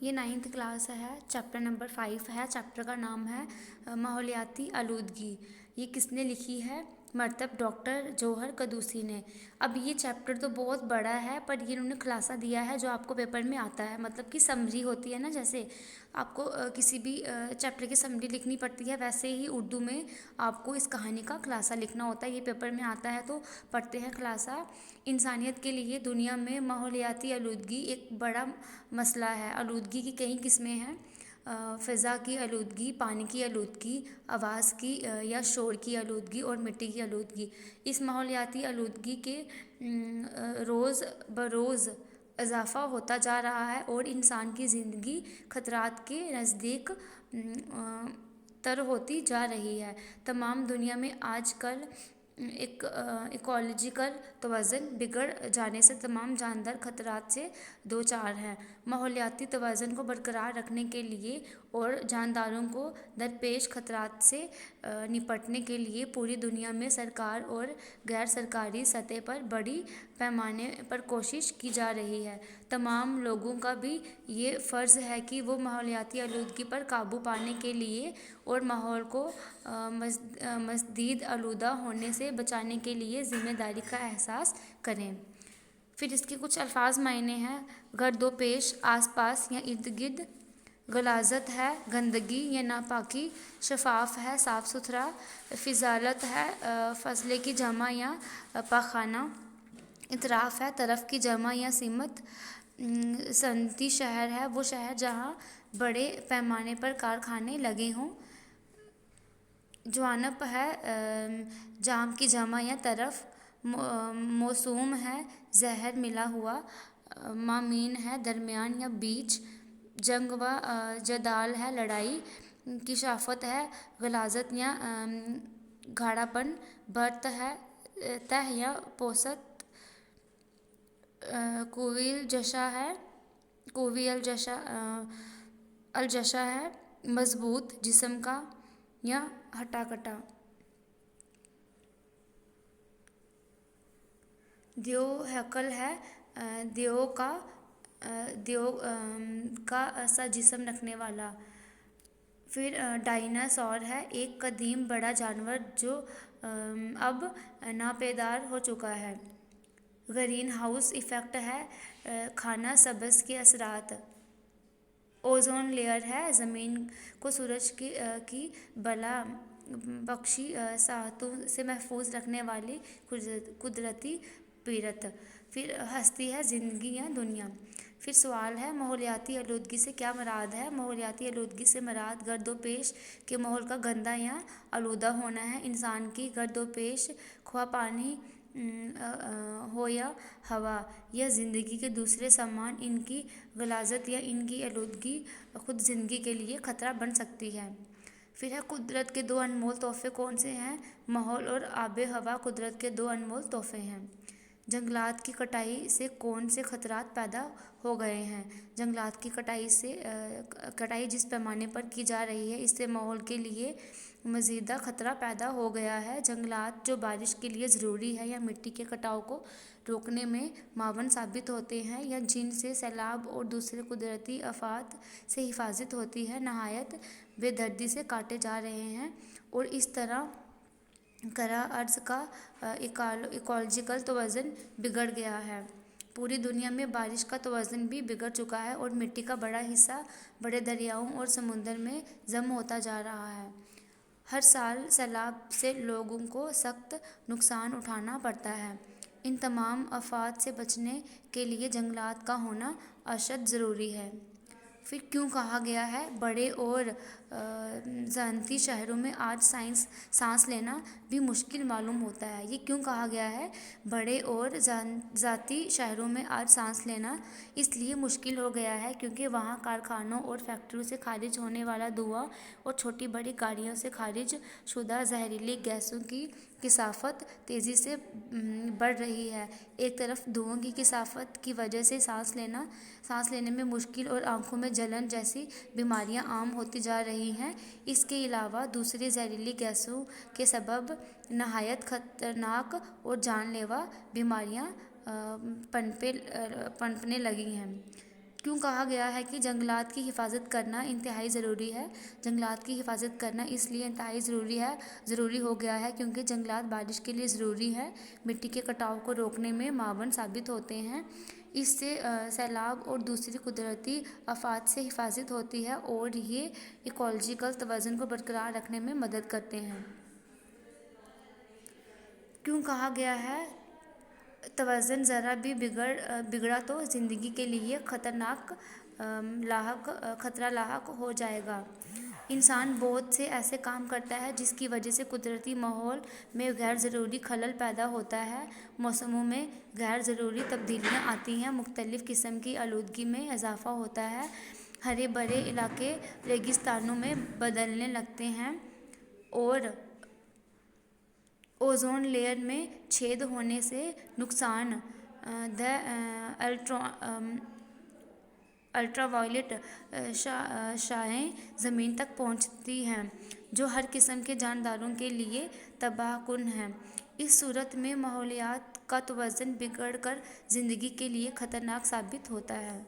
ये 9th class है, chapter number 5 है। चैप्टर का नाम है माहौलियाती आलूदगी। ये किसने लिखी है? मरतब डॉक्टर जौहर कदूसी ने। अब ये चैप्टर तो बहुत बड़ा है, पर ये इन्होंने खुलासा दिया है जो आपको पेपर में आता है, मतलब कि समरी होती है ना, जैसे आपको किसी भी चैप्टर की समरी लिखनी पड़ती है, वैसे ही उर्दू में आपको इस कहानी का खुलासा लिखना होता है। ये पेपर में आता है तो पढ़ते हैं खुलासा। इंसानियत के लिए दुनिया में माहौलियाती आलूदगी एक बड़ा मसला है। आलूदगी की कई किस्में हैं। फ़िज़ा की आलूदगी, पानी की आलूदगी, आवाज़ की या शोर की आलूदगी और मिट्टी की आलूदगी। इस माहौलियाती आलूदगी के रोज़ बरोज़ इजाफ़ा होता जा रहा है और इंसान की ज़िंदगी खतरात के नज़दीक तर होती जा रही है। तमाम दुनिया में आजकल एक इकोलॉजिकल तवाज़ुन बिगड़ जाने से तमाम जानदार खतरात से दो चार हैं। माहौलियाती तवाज़ुन को बरकरार रखने के लिए और जानदारों को दरपेश खतरात से निपटने के लिए पूरी दुनिया में सरकार और गैर सरकारी सतह पर बड़ी पैमाने पर कोशिश की जा रही है। तमाम लोगों का भी ये फ़र्ज़ है कि वो माहौलियाती आलूदगी पर काबू पाने के लिए और माहौल को मज़ीद आलूदा होने से बचाने के लिए ज़िम्मेदारी का एहसास करें। फिर इसके कुछ अल्फाज मायने हैं। गर्दोपेश, आस पास या इर्द गिर्द। गलाज़त है गंदगी या नापाकी। शफाफ है साफ़ सुथरा। फिजालत है फजले की जमा या पाखाना। इतराफ़ है तरफ की जमा या सिमत। सनती शहर है वो शहर जहाँ बड़े पैमाने पर कारखाने लगे हों। जवानब है जाम की जमा या तरफ। मौसूम है जहर मिला हुआ। मामीन है दरमियान या बीच। जंग व जदाल है लड़ाई। किशाफत है गलाजत या गाढ़ापन। बर्त है तह या पोसत। कोवी अलजशा है मजबूत जिस्म का या हटा-कटा। द्यो हैकल है द्यो का सा जिस्म रखने वाला। फिर डायनासोर है एक कदीम बड़ा जानवर जो अब नापैदार हो चुका है। ग्रीन हाउस इफ़ेक्ट है खाना सबज के असरात। ओजोन लेयर है ज़मीन को सूरज की बला बख्शी साहतों से महफूज रखने वाली कुदरती पीरत। फिर हस्ती है ज़िंदगी या दुनिया। फिर सवाल है माहौलियाती आलूदगी से क्या मुराद है? माहौलियाती आलूदगी से मुराद गर्दोपेश के माहौल का गंदा या आलूदा होना है। इंसान की गर्दोपेश ख्वाह पानी हो या हवा या ज़िंदगी के दूसरे सामान, इनकी गलाजत या इनकी आलूदगी खुद ज़िंदगी के लिए ख़तरा बन सकती है। फिर है कुदरत के दो अनमोल तोहफ़े कौन से हैं? माहौल और आबे हवा कुदरत के दो अनमोल तोहफ़े हैं। जंगलात की कटाई से कौन से खतरात पैदा हो गए हैं? जंगलात की कटाई जिस पैमाने पर की जा रही है, इससे माहौल के लिए मज़ीदा ख़तरा पैदा हो गया है। जंगलात जो बारिश के लिए ज़रूरी है या मिट्टी के कटाव को रोकने में मावन साबित होते हैं या जिनसे सैलाब और दूसरे कुदरती आफात से हिफाजत होती है, नहायत बेदर्दी से काटे जा रहे हैं और इस तरह करा अर्ज़ का इकोलॉजिकल तवाज़ुन बिगड़ गया है। पूरी दुनिया में बारिश का तवाज़ुन भी बिगड़ चुका है और मिट्टी का बड़ा हिस्सा बड़े दरियाओं और समुंदर में जम होता जा रहा है। हर साल सैलाब से लोगों को सख्त नुकसान उठाना पड़ता है। इन तमाम आफात से बचने के लिए जंगलात का होना अशद ज़रूरी है। फिर क्यों कहा गया है बड़े और ज़ाती शहरों में आज सांस लेना भी मुश्किल मालूम होता है? ये क्यों कहा गया है बड़े और ज़ाती शहरों में आज सांस लेना इसलिए मुश्किल हो गया है क्योंकि वहाँ कारखानों और फैक्ट्रियों से खारिज होने वाला धुआं और छोटी बड़ी गाड़ियों से खारिज शुदा जहरीली गैसों की किसाफत तेज़ी से बढ़ रही है। एक तरफ धुओं की किसाफत की वजह से सांस लेने में मुश्किल और आँखों में जलन जैसी बीमारियां आम होती जा रही हैं। इसके अलावा दूसरी जहरीली गैसों के सबब नहायत ख़तरनाक और जानलेवा बीमारियां पनपने लगी हैं। کیوں کہا گیا ہے کہ جنگلات کی حفاظت کرنا انتہائی ضروری ہے؟ جنگلات کی حفاظت کرنا اس لیے انتہائی ضروری ہو گیا ہے کیونکہ جنگلات بارش کے لیے ضروری ہے، مٹی کے کٹاؤ کو روکنے میں معاون ثابت ہوتے ہیں، اس سے سیلاب اور دوسری قدرتی آفات سے حفاظت ہوتی ہے اور یہ ایکولوجیکل توازن کو برقرار رکھنے میں مدد کرتے ہیں۔ کیوں کہا گیا ہے توازن ذرا بھی بگڑا تو زندگی کے لیے خطرہ لاحق ہو جائے گا۔ انسان بہت سے ایسے کام کرتا ہے جس کی وجہ سے قدرتی ماحول میں غیر ضروری خلل پیدا ہوتا ہے، موسموں میں غیر ضروری تبدیلیاں آتی ہیں، مختلف قسم کی آلودگی میں اضافہ ہوتا ہے، ہرے بھرے علاقے ریگستانوں میں بدلنے لگتے ہیں اور اوزون لیئر میں چھید ہونے سے نقصان دہ الٹرا وائلٹ شعاعیں زمین تک پہنچتی ہیں جو ہر قسم کے جانداروں کے لیے تباہ کن ہیں۔ اس صورت میں ماحولیات کا توازن بگڑ کر زندگی کے لیے خطرناک ثابت ہوتا ہے۔